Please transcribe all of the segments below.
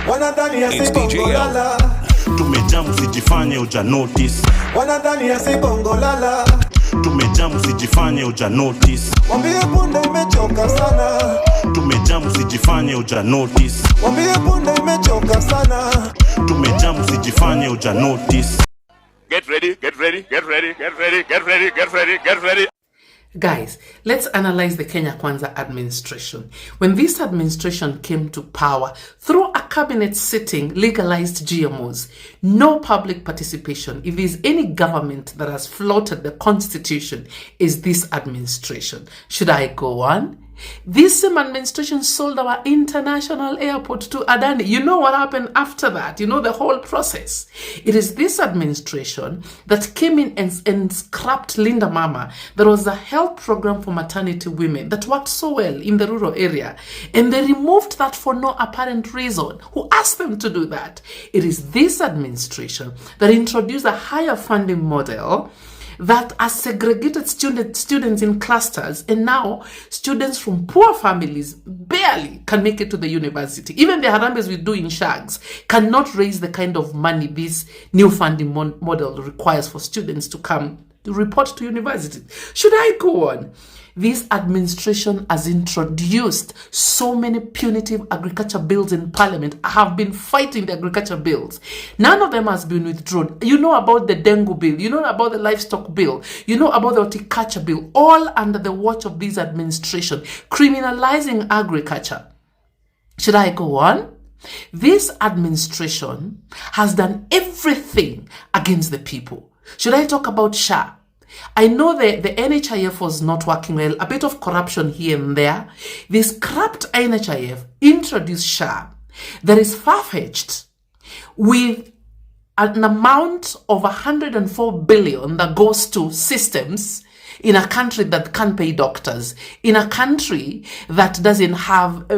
Wanadhani ya bongo lala. Tumejamu sijifanye uja notice. Wanadhani ya bongo lala. Tumejamu sijifanye uja notice. Wambie punde imechoka sana. Tumejamu sijifanye uja notice. Wambie punde imechoka sana. Tumejamu sijifanye uja notice. Get ready, get ready, get ready, get ready, get ready, get ready, get ready. Guys, let's analyze the Kenya Kwanza administration. When this administration came to power, through a cabinet sitting, legalized GMOs. No public participation. If there's any government that has flouted the constitution, is this administration. Should I go on? This same administration sold our international airport to Adani. You know what happened after that? You know the whole process. It is this administration that came in and scrapped Linda Mama. There was a health program for maternity women that worked so well in the rural area. And they removed that for no apparent reason. Who asked them to do that? It is this administration that introduced a higher funding model that has segregated students in clusters, and now students from poor families barely can make it to the university. Even the Harambes we do in Shags cannot raise the kind of money this new funding model requires for students to come to report to university. Should I go on? This administration has introduced so many punitive agriculture bills in parliament. I have been fighting the agriculture bills. None of them has been withdrawn. You know about the dengue bill. You know about the livestock bill. You know about the horticulture bill. All under the watch of this administration, criminalizing agriculture. Should I go on? This administration has done everything against the people. Should I talk about SHA? I know the NHIF was not working well, a bit of corruption here and there. This scrapped NHIF introduced SHA that is far-fetched with an amount of 104 billion that goes to systems in a country that can't pay doctors, in a country that doesn't have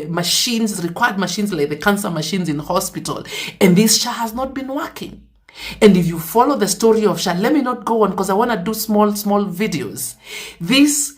machines, required machines like the cancer machines in hospital, and this SHA has not been working. And if you follow the story of SHA, let me not go on because I want to do small videos. This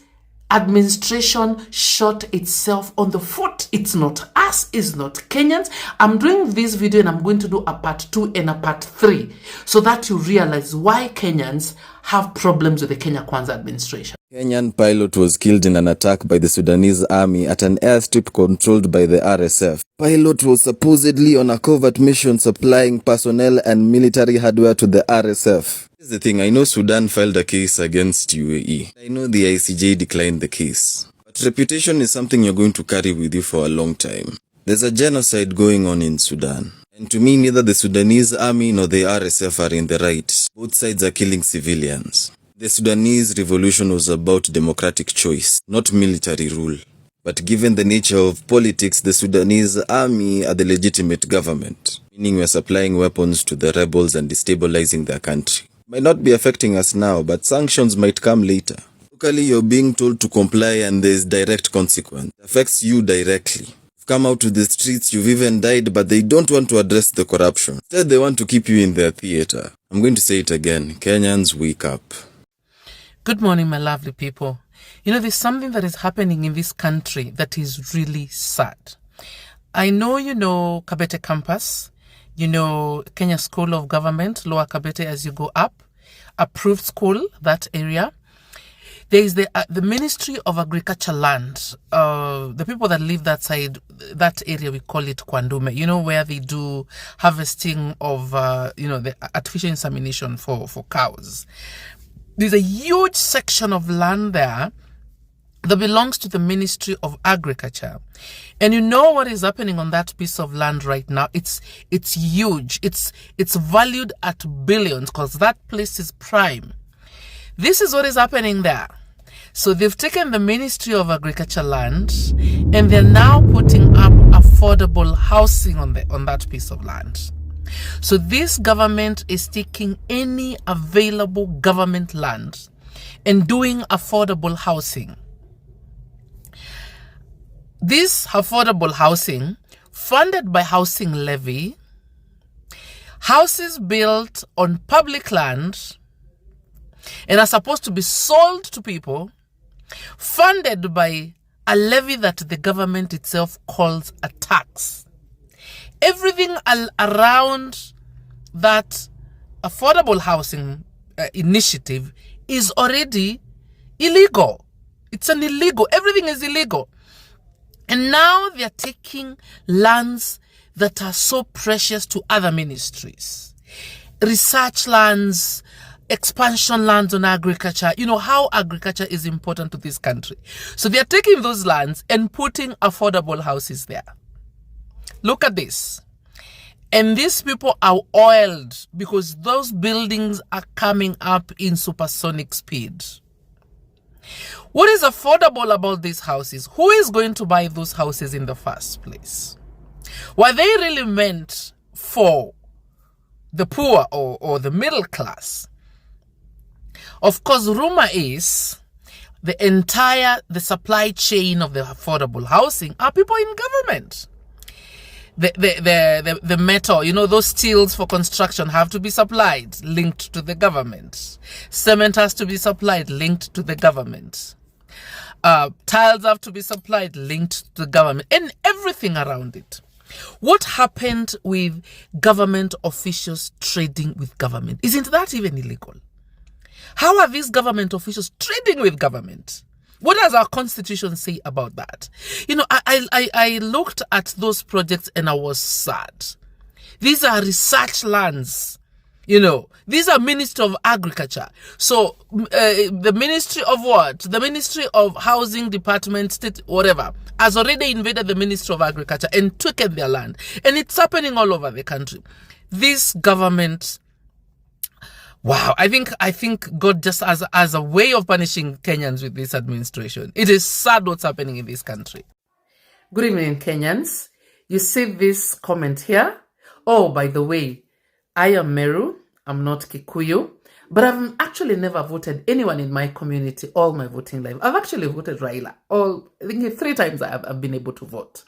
administration shot itself on the foot. It's not us, it's not Kenyans. I'm doing this video and I'm going to do a part 2 and a part 3 so that you realize why Kenyans have problems with the Kenya Kwanza administration. Kenyan pilot was killed in an attack by the Sudanese army at an airstrip controlled by the RSF. Pilot was supposedly on a covert mission supplying personnel and military hardware to the RSF. Here's the thing, I know Sudan filed a case against UAE. I know the ICJ declined the case. But reputation is something you're going to carry with you for a long time. There's a genocide going on in Sudan. And to me, neither the Sudanese army nor the RSF are in the right. Both sides are killing civilians. The Sudanese revolution was about democratic choice, not military rule. But given the nature of politics, the Sudanese army are the legitimate government, meaning we're supplying weapons to the rebels and destabilizing their country. Might not be affecting us now, but sanctions might come later. Locally, you're being told to comply and there's direct consequence. It affects you directly. You've come out to the streets, you've even died, but they don't want to address the corruption. Instead, they want to keep you in their theater. I'm going to say it again. Kenyans, wake up. Good morning, my lovely people. You know, there's something that is happening in this country that is really sad. I know you know Kabete campus, you know Kenya School of Government, Lower Kabete as you go up, approved school, that area. There is the Ministry of Agriculture Land. The people that live that side, that area, we call it Kwandume. You know, where they do harvesting of, the artificial insemination for cows. There's a huge section of land there that belongs to the Ministry of Agriculture. And you know what is happening on that piece of land right now? It's huge. It's valued at billions because that place is prime. This is what is happening there. So they've taken the Ministry of Agriculture land and they're now putting up affordable housing on that piece of land. So this government is taking any available government land and doing affordable housing. This affordable housing, funded by housing levy, houses built on public land and are supposed to be sold to people, funded by a levy that the government itself calls a tax. everything around that affordable housing initiative is already illegal. It's an illegal, everything is illegal. And now they're taking lands that are so precious to other ministries. Research lands, expansion lands on agriculture. You know how agriculture is important to this country. So they're taking those lands and putting affordable houses there. Look at this. And these people are oiled because those buildings are coming up in supersonic speed. What is affordable about these houses? Who is going to buy those houses in the first place? Were they really meant for the poor or the middle class? Of course, rumor is the supply chain of the affordable housing are people in government. The metal, you know, those steels for construction have to be supplied, linked to the government. Cement has to be supplied, linked to the government. Tiles have to be supplied, linked to the government, and everything around it. What happened with government officials trading with government? Isn't that even illegal? How are these government officials trading with government? What does our constitution say about that? You know, I looked at those projects and I was sad. These are research lands. You know, these are Ministry of Agriculture. So the Ministry of what? The Ministry of Housing Department, State, whatever, has already invaded the Ministry of Agriculture and taken their land. And it's happening all over the country. This government, wow, I think God just as a way of punishing Kenyans with this administration. It is sad what's happening in this country. Good evening, Kenyans. You see this comment here? Oh, by the way, I am Meru. I'm not Kikuyu. But I've actually never voted anyone in my community all my voting life. I've actually voted Raila. I think 3 times I've been able to vote.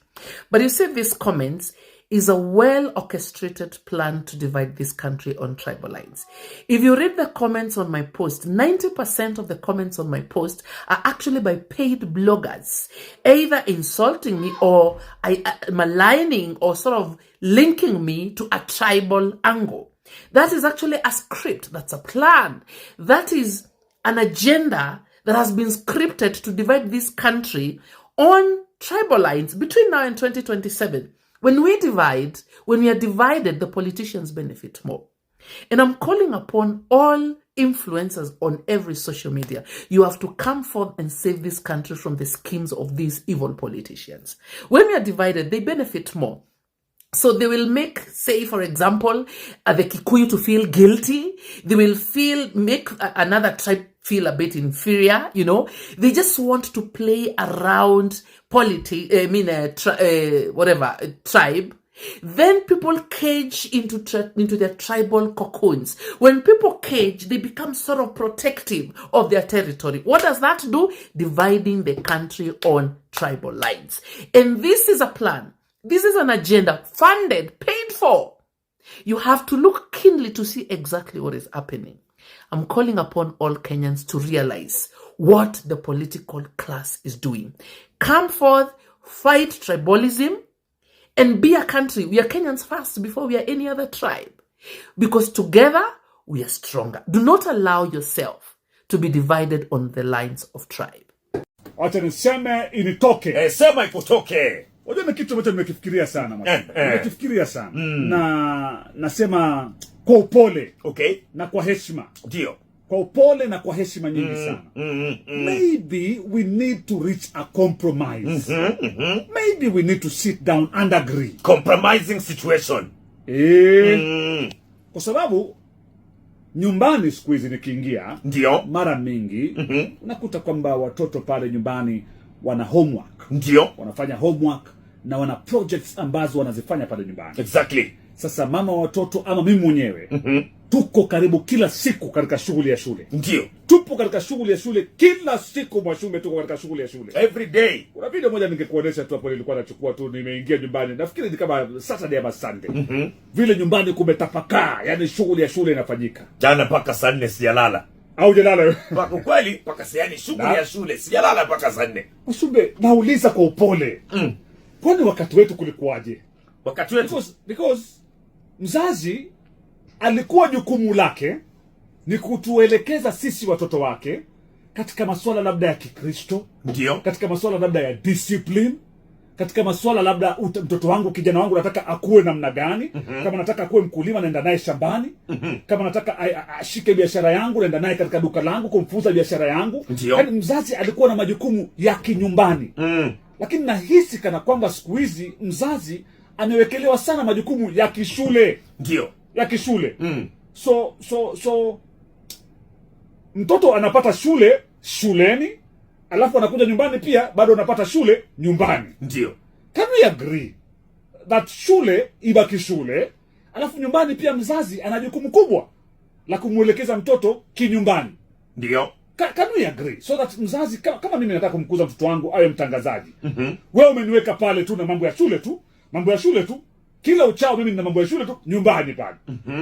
But you see these comments is a well-orchestrated plan to divide this country on tribal lines. If you read the comments on my post, 90% of the comments on my post are actually by paid bloggers, either insulting me or maligning or sort of linking me to a tribal angle. That is actually a script. That's a plan. That is an agenda that has been scripted to divide this country on tribal lines between now and 2027. When we are divided, the politicians benefit more. And I'm calling upon all influencers on every social media. You have to come forth and save this country from the schemes of these evil politicians. When we are divided, they benefit more. So they will make, say, for example, the Kikuyu to feel guilty. They will make another tribe feel a bit inferior, you know. They just want to play around tribe. Then people cage into their tribal cocoons. When people cage, they become sort of protective of their territory. What does that do? Dividing the country on tribal lines. And this is a plan. This is an agenda funded, paid for. You have to look keenly to see exactly what is happening. I'm calling upon all Kenyans to realize what the political class is doing. Come forth, fight tribalism, and be a country. We are Kenyans first before we are any other tribe. Because together, we are stronger. Do not allow yourself to be divided on the lines of tribe. Wacha niseme initoke. Sema ikutoke. Wajua kitu ambacho nimekifikiria sana nimekifikiria sana. Na nasema kwa upole, okay, na kwa heshima. Ndio. Kwa upole na kwa heshima nyingi sana. Maybe we need to reach a compromise. Maybe we need to sit down and agree. Compromising situation. Kwa sababu nyumbani siku hizi nikiingia, ndio, mara mingi unakuta kwamba watoto pale nyumbani wana homework. Ndio. Wanafanya homework na wana projects ambazo wanazifanya pale nyumbani. Exactly. Sasa mama wa watoto ama mimi mwenyewe tuko karibu kila siku katika shughuli ya shule. Ndio. Tupo katika shughuli ya shule kila siku, mwashume tuko katika shughuli ya shule. Every day. Kuna video moja ningekuonesha tu hapo, nilikuwa nachukua tu, nimeingia nyumbani. Nafikiri ni kama Saturday ama Sunday. Vile nyumbani kumetapakaa, yani shughuli ya shule inafanyika. Jana mpaka saa 4 sijalala. Au jalala Paka kweli, paka yani shughuli ya shule sijalala mpaka saa 4. Mwashume, nauliza kwa upole. Kwani wakati wetu kulikuwaje? wakati wetu. Because mzazi alikuwa jukumu lake ni kutuelekeza sisi watoto wake katika masuala labda ya Kikristo, ndio, katika masuala labda ya discipline, katika masuala labda mtoto wangu, kijana wangu nataka akue namna gani. Kama nataka akue mkulima, naenda naye shambani. Kama nataka ashike biashara yangu, naenda naye katika duka langu kumfunza biashara yangu. Yaani mzazi alikuwa na majukumu ya kinyumbani. Lakini nahisi kana kwamba siku hizi mzazi amewekelewa sana majukumu ya kishule. Ndio, ya kishule. So mtoto anapata shuleni, alafu anakuja nyumbani pia bado anapata shule nyumbani. Ndio. Can we agree that shule ibaki shule, alafu nyumbani pia mzazi ana jukumu kubwa la kumuelekeza mtoto kinyumbani? Ndio. Can we agree so that mzazi kama mimi nataka kumkuza mtoto wangu awe mtangazaji. Wewe umeniweka pale tu na mambo ya shule tu. Kila uchao mimi nina mambo ya shule tu nyumbani pale.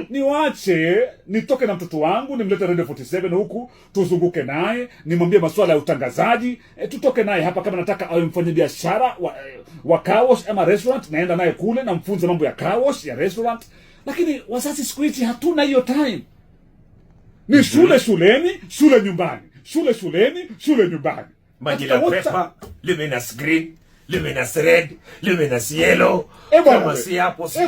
Niwache nitoke na mtoto wangu, nimlete Radio 47 huku, tuzunguke naye, nimwambie masuala ya utangazaji, tutoke naye hapa. Kama nataka awe mfanyabiashara wa car wash ama restaurant, naenda naye kule na mfunze mambo ya car wash ya restaurant. Lakini wazazi siku hizi hatuna hiyo time. Ni shuleni, shule nyumbani. Shule nyumbani. Majila pepa, luminous green, luminous red, luminous yellow. Kama si hapo si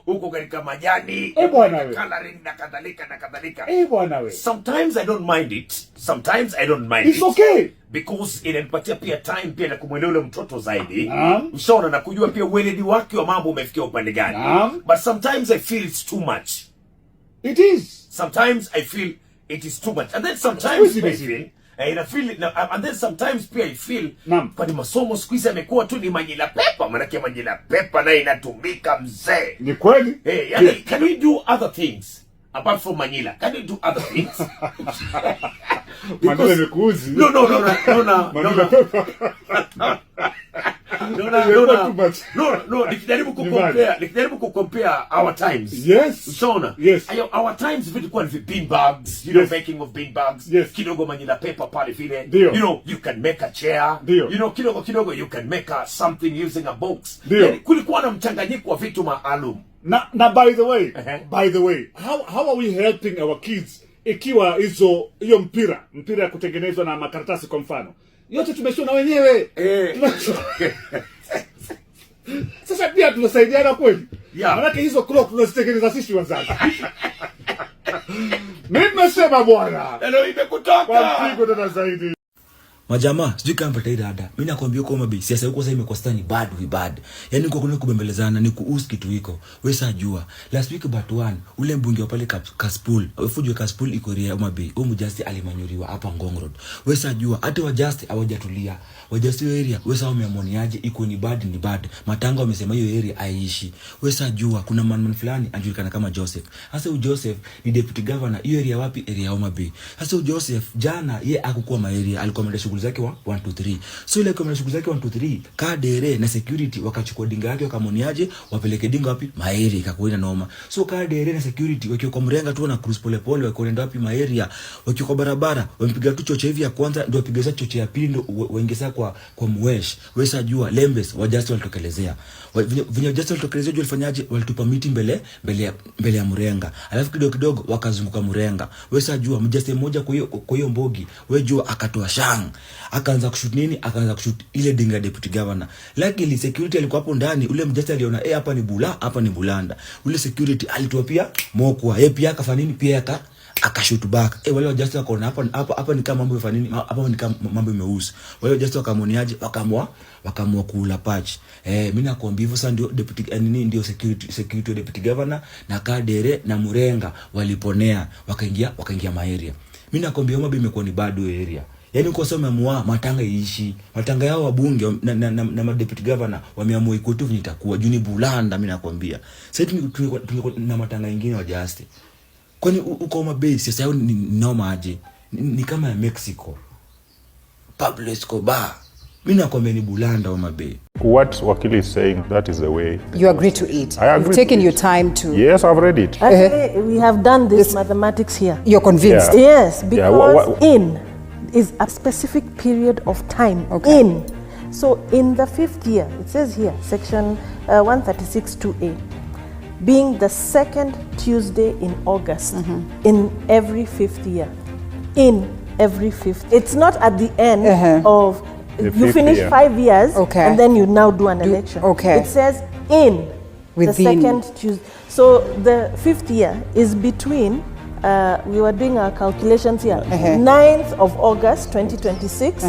huko katika majani, coloring na kadhalika. Sometimes I don't mind it. It's okay. Because inanipatia pia time pia na kumwelewa ule mtoto zaidi. Ushaona, na kujua pia ueledi wake wa mambo umefikia upande gani. But sometimes I feel it's too much. It is. Sometimes I feel it is too much. And then sometimes pia I feel kwa ni masomo siku hizi amekuwa tu ni Manila pepa. Maanake Manila pepa na inatumika mzee. Ni kweli? Yani, can we do other things apart from Manila? Can we do other things? Manila imekuuzi. No, nikijaribu kucompare our times. Yes. Ushaona? Yes. Our times vilikuwa ni beanbags, you know, making of beanbags. Yes. Kidogo Manila paper pale vile. You know, you can make a chair. Dio. You know, kidogo you can make something using a box. Yani, kulikuwa na mchanganyiko wa vitu maalum. Na by the way, how are we helping our kids ikiwa hiyo mpira ya kutengenezwa na makaratasi kwa mfano? Yote tumeshona wenyewe. Sasa pia tunasaidiana kweli? Maanake hizo clock tunazitengeneza sisi wazazi. Mimi nasema bwana, leo imekutoka. Kwa mpigo tena zaidi. Majamaa, sijui kama mpata hii dada. Mimi nakwambia uko mabe, siasa huko sasa imekuwa stani bad we bad. Yaani uko kuna kubembelezana ni kuuski kitu hiko. Wewe sajua. Last week but one, ule mbunge wa pale Kaspul, ufujwe Kaspul iko area mabe. Huyo mjasti alimanyuriwa hapa Ngong Road. Wewe sajua, hata wajasti hawajatulia. Wajasti hiyo area, wewe sawa umeamoniaje iko ni bad. Matanga wamesema hiyo area aishi. Wewe sajua kuna man fulani anajulikana kama Joseph. Sasa huyo Joseph ni deputy governor hiyo area wapi? Area Mabe. Sasa huyo Joseph jana yeye hakukuwa maeria, alikuwa ameenda shughuli zake 1 2 3. So ile kama shughuli zake 1 2 3, kadere na security wakachukua dinga yake wakamoniaje, wapeleke dinga wapi? Maeria, ikakuwa ina noma. So kadere na security wakiwa kwa mrenga tu na cruise pole wakaenda wapi? Maeria, wakiwa kwa barabara wampiga tu choche hivi ya kwanza ndio wapiga choche ya pili ndio waingiza kwa mwesh. Wewe sajua Lembes wajasti walitokelezea. Vinyo just walitokelezea walifanyaje? Walitupa miti mbele ya mrenga. Alafu kidogo wakazunguka mrenga. Wewe sajua mjasti mmoja kwa hiyo mbogi. Wewe jua akatoa shang. Akaanza kushoot nini? Akaanza kushoot ile dinga deputy governor. Luckily security alikuwa hapo ndani. Ule mjasti aliona hapa ni bulanda. Ule security alitoa pia mokwa. Yeye pia akafanya nini? Pia akashoot back. Wale wajasti wakaona hapa ni kama mambo yafanya nini? Hapa ni kama mambo imeusi. Wale wajasti wakamoniaje? Wakaamua kula patch. Mimi nakwambia hivyo sasa ndio deputy ndio security deputy governor na kadere na murenga waliponea wakaingia maeria. Mimi nakwambia mambo imekuwa ni bado area. Yaani kwa sababu wameamua matanga iishi. Matanga yao wabunge na deputy governor wameamua iko tu itakuwa juni bulanda. Mimi nakwambia sasa tulikuwa na matanga mengine wajasti. Kwani uko mabase sasa yao ni noma aje? Ni kama ya Mexico. Pablo Escobar. Mimi nakwambia ni bulanda wa mabe. What Wakili is saying, that is the way. You agree to it? I agree. You've taken your time to... Yes, I've read it. Actually, we have done this mathematics here. You're convinced? Yes, because in is a specific period of time. Okay. In So in the 5th year, it says here, section 136(2)(a), being the second Tuesday in August in every 5th year. In every 5th. It's not at the end of, you finish 5 years and then you now do an election. It says in the second Tuesday. So the 5th year is between, we were doing our calculations here, 9th of August 2026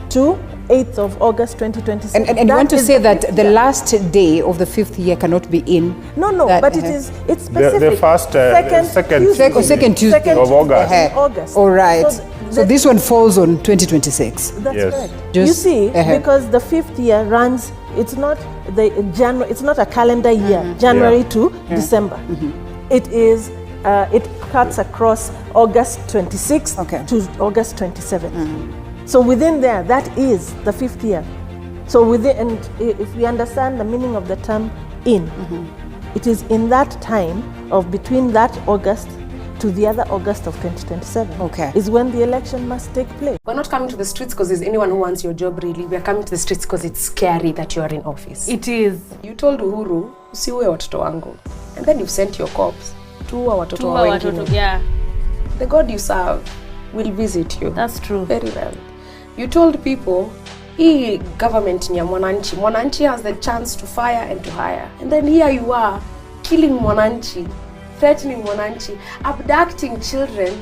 to 8th of August 2026. And you want to say that the last day of the 5th year cannot be in? No, but it's specific. The first, second Tuesday of August. All right. So this one falls on 2026. That's correct. You see, because the 5th year runs, it's not the January, it's not a calendar year, January to December. It is, it cuts across August 26th to August 27th. So within there, that is the 5th year. So within, and if we understand the meaning of the term in, it is in that time of between that August to the other August of 2027 is when the election must take place. We're not coming to the streets because there's anyone who wants your job, really. We're coming to the streets because it's scary that you are in office. It is. You told Uhuru, usiue watoto wangu. And then you've sent your cops to watoto wa wengine. The God you serve will visit you. That's true. Very well. You told people, hii government ni ya mwananchi. Mwananchi has the chance to fire and to hire. And then here you are, killing mwananchi, threatening mwananchi, abducting children.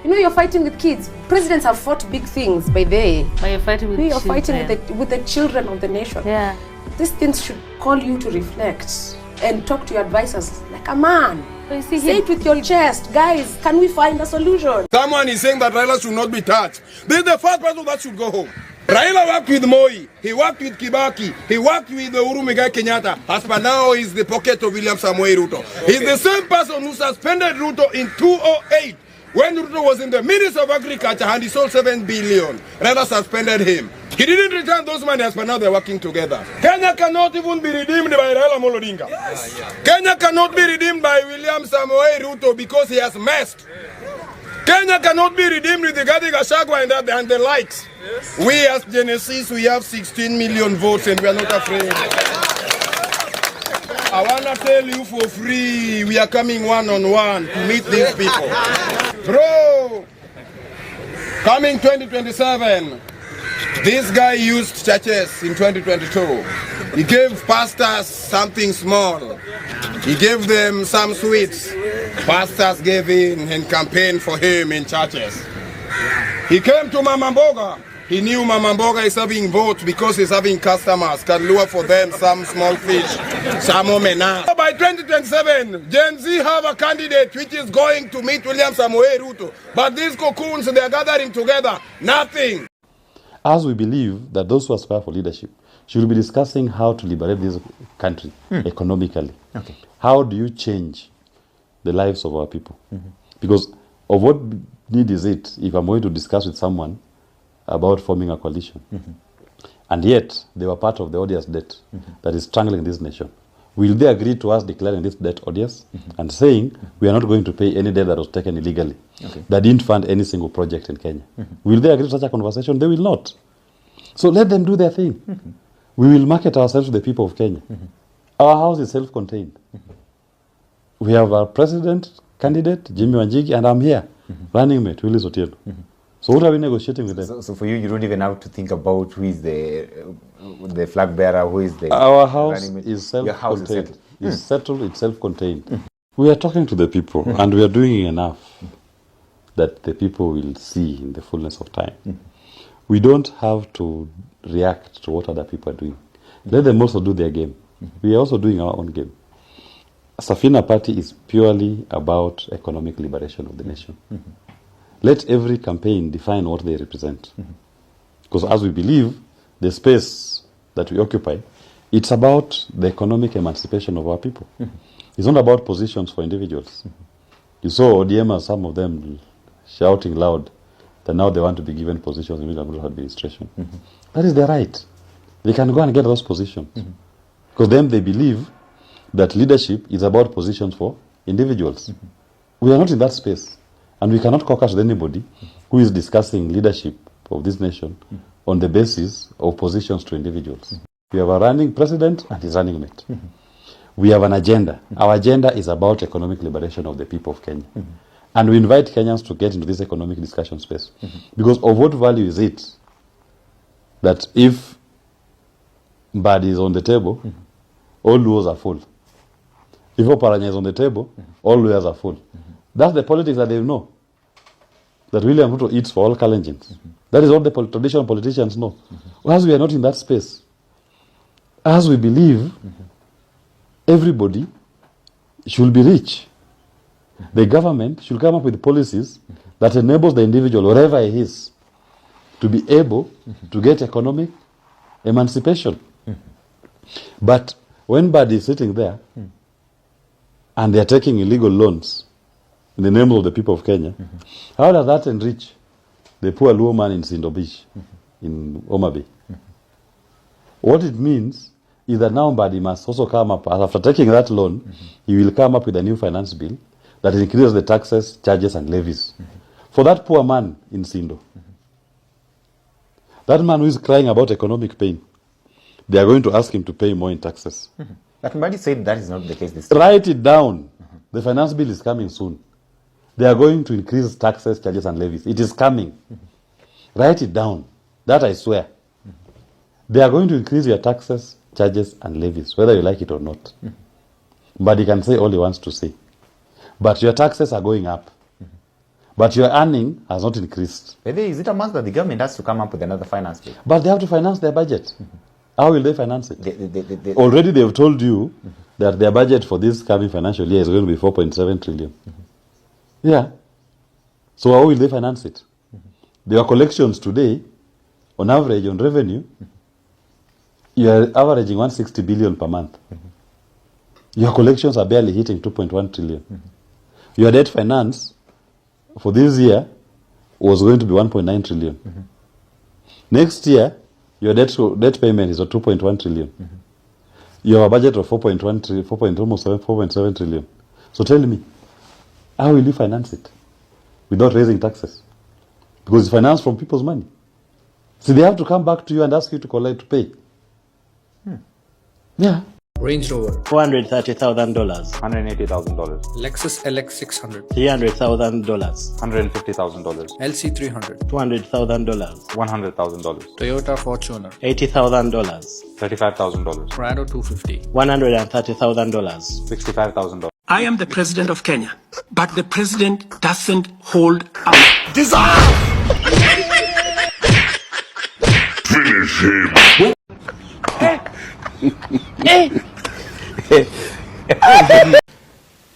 You know, you're fighting with kids. Presidents have fought big things by the way. But you're fighting with children. You're fighting with the children of the nation. Yeah. These things should call you to reflect and talk to your advisors like a man. So you see, say it with your chest. Guys, can we find a solution? Someone is saying that Raila should not be touched. This is the first person that should go home. Raila worked with Moi, he worked with Kibaki, he worked with Uhuru Muigai Kenyatta. As per now, he's the pocket of William Samoei Ruto. He's the same person who suspended Ruto in 2008 when Ruto was in the Ministry of Agriculture and he sold 7 billion. Raila suspended him. He didn't return those money, as per now they're working together. Kenya cannot even be redeemed by Raila Amolo Odinga. Kenya cannot be redeemed by William Samoei Ruto because he has messed. Kenya cannot be redeemed with the Rigathi Gachagua and the likes. We as Genesis, we have 16 million votes and we are not afraid. I want to tell you for free, we are coming one-on-one to meet these people. Bro, coming 2027, this guy used churches in 2022. He gave pastors something small. He gave them some sweets. Pastors gave in and campaigned for him in churches. He came to Mama Mboga. He knew Mama Mboga is having votes because he's having customers. Can lure for them some small fish, some omena. By 2027, Gen Z have a candidate which is going to meet William Samoei Ruto. But these cocoons, they are gathering together. Nothing. As we believe that those who aspire for leadership should be discussing how to liberate this country economically. How do you change the lives of our people? Because of what need is it if I'm going to discuss with someone about forming a coalition? And yet, they were part of the odious debt that is strangling this nation. Will they agree to us declaring this debt odious and saying we are not going to pay any debt that was taken illegally, that didn't fund any single project in Kenya? Will they agree to such a conversation? They will not. So let them do their thing. We will market ourselves to the people of Kenya. Our house is self-contained. We have our president candidate, Jimmy Wanjigi, and I'm here, running mate, Willis Otieno. So what are we negotiating with them? So for you, you don't even have to think about who is the flag bearer, who is the... Our house is self-contained. It's settled, it's self-contained. We are talking to the people, and we are doing enough that the people will see in the fullness of time. We don't have to react to what other people are doing. Let them also do their game. We are also doing our own game. Safina Party is purely about economic liberation of the nation. Let every campaign define what they represent. Because as we believe, the space that we occupy, it's about the economic emancipation of our people. It's not about positions for individuals. You saw ODM and some of them shouting loud that now they want to be given positions in William Ruto administration. That is their right. They can go and get those positions. Because then they believe that leadership is about positions for individuals. We are not in that space. And we cannot caucus with anybody who is discussing leadership of this nation on the basis of positions to individuals. We have a running president and his running mate. We have an agenda. Our agenda is about economic liberation of the people of Kenya. And we invite Kenyans to get into this economic discussion space. Because of what value is it that if Mbadi is on the table, all laws are full. If Oparanya is on the table, all lawyers are full. That's the politics that they know. That William Ruto eats for all Kalenjins. That is what the traditional politicians know. As we are not in that space, as we believe everybody should be rich, the government should come up with policies that enables the individual, wherever he is, to be able to get economic emancipation. But when Mbadi is sitting there and they are taking illegal loans in the name of the people of Kenya, how does that enrich the poor Luo man in Sindo Beach, in Homa Bay? What it means is that now Mbadi must also come up, after taking that loan, he will come up with a new finance bill that increases the taxes, charges, and levies. For that poor man in Sindo, that man who is crying about economic pain, they are going to ask him to pay more in taxes. But Mbadi said that is not the case this time. Write it down. The finance bill is coming soon. They are going to increase taxes, charges, and levies. It is coming. Write it down. That I swear. They are going to increase your taxes, charges, and levies, whether you like it or not. But he can say all he wants to say. But your taxes are going up. But your earning has not increased. Is it a must that the government has to come up with another finance bill? But they have to finance their budget. How will they finance it? Already they have told you that their budget for this coming financial year is going to be 4.7 trillion. Yeah. So how will they finance it? Their collections today, on average, on revenue, you are averaging 160 billion per month. Your collections are barely hitting 2.1 trillion. Your debt finance for this year was going to be 1.9 trillion. Next year, your debt payment is at 2.1 trillion. You have a budget of 4.7 trillion. So tell me, how will you finance it without raising taxes? Because it's financed from people's money. So they have to come back to you and ask you to collect, to pay. Yeah. Range Rover, $430,000. $180,000. Lexus LX 600, $300,000. $150,000. LC 300, $200,000. $100,000. Toyota Fortuner, $80,000. $35,000. Prado 250, $130,000. $65,000. I am the president of Kenya, but the president doesn't hold up. Finish him.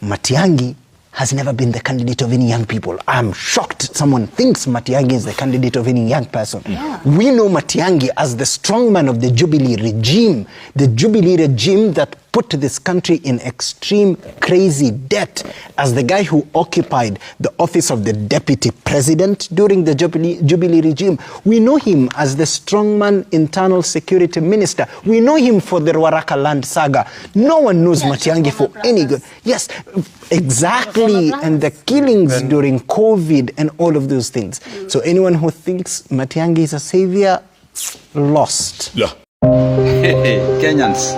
Matiang'i has never been the candidate of any young people. I'm shocked someone thinks Matiang'i is the candidate of any young person. Yeah. We know Matiang'i as the strongman of the Jubilee regime that put this country in extreme crazy debt, as the guy who occupied the office of the deputy president during the Jubilee regime. We know him as the strongman internal security minister. We know him for the Ruaraka land saga. No one knows Matiang'i for any good. Yes, exactly. And the killings during COVID and all of those things. So anyone who thinks Matiang'i is a savior, lost. Yeah. Kenyans,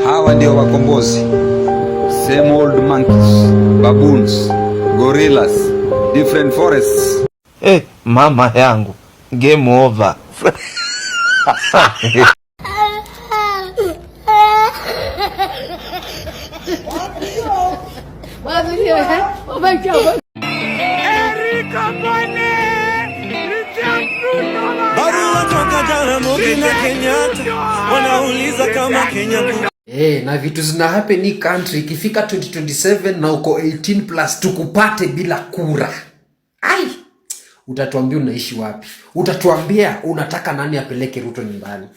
hawa ndio wakombozi. Same old monkeys, baboons, gorillas, different forests. Mama yangu, game over. Barua toka Jaramogi na Kenyatta wanauliza kama Kenya na vitu zina happen in country ikifika 2027 na uko 18 plus tukupate bila kura. Ai, utatuambia unaishi wapi? Utatuambia unataka nani apeleke Ruto nyumbani?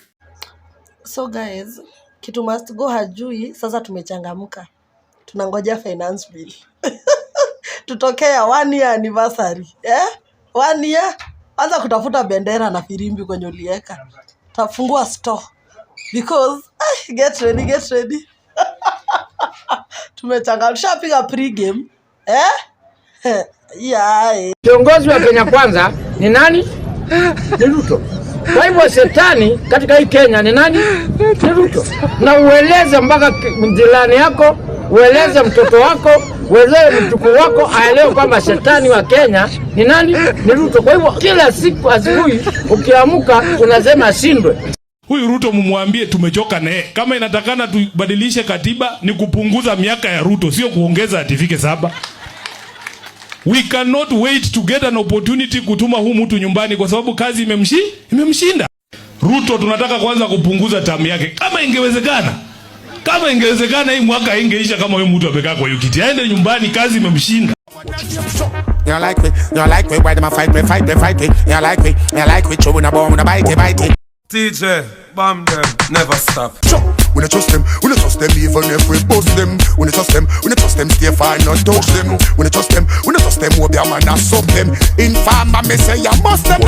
So guys, kitu must go hajui, sasa tumechangamka. Tunangoja finance bill. Tutokea 1 year anniversary. 1 year. Anza kutafuta bendera na firimbi kwenye ulieka. Tafungua store. Because, get ready. Tumechangamka. Tushapiga pre-game. Kiongozi wa Kenya Kwanza ni nani? Ni Ruto. Kwa hivyo shetani katika hii Kenya ni nani? Ni Ruto. Na ueleze mpaka mjilani yako, ueleze mtoto wako, ueleze mjukuu wako aelewe kwamba shetani wa Kenya ni nani? Ni Ruto. Kwa hivyo kila siku asubuhi ukiamka unasema ashindwe. Huyu Ruto mumwambie tumechoka naye. Kama inatakana tubadilishe katiba ni kupunguza miaka ya Ruto, sio kuongeza atifike 7. We cannot wait to get an opportunity kutuma huu mtu nyumbani kwa sababu kazi imemshinda. Ruto tunataka kwanza kupunguza tamu yake. Kama ingewezekana hii mwaka ingeisha kama huyu mtu amekaa kwa hiyo kiti. Aende nyumbani, kazi imemshinda. You like me, why them a fight me? You like me, chewing a bomb, bite it. TJ, bomb them, never stop. We don't trust them, even if we bust them. We don't trust them, stay fine, not touch them. We don't trust them, hope their man not sub them. Informer me say you must them.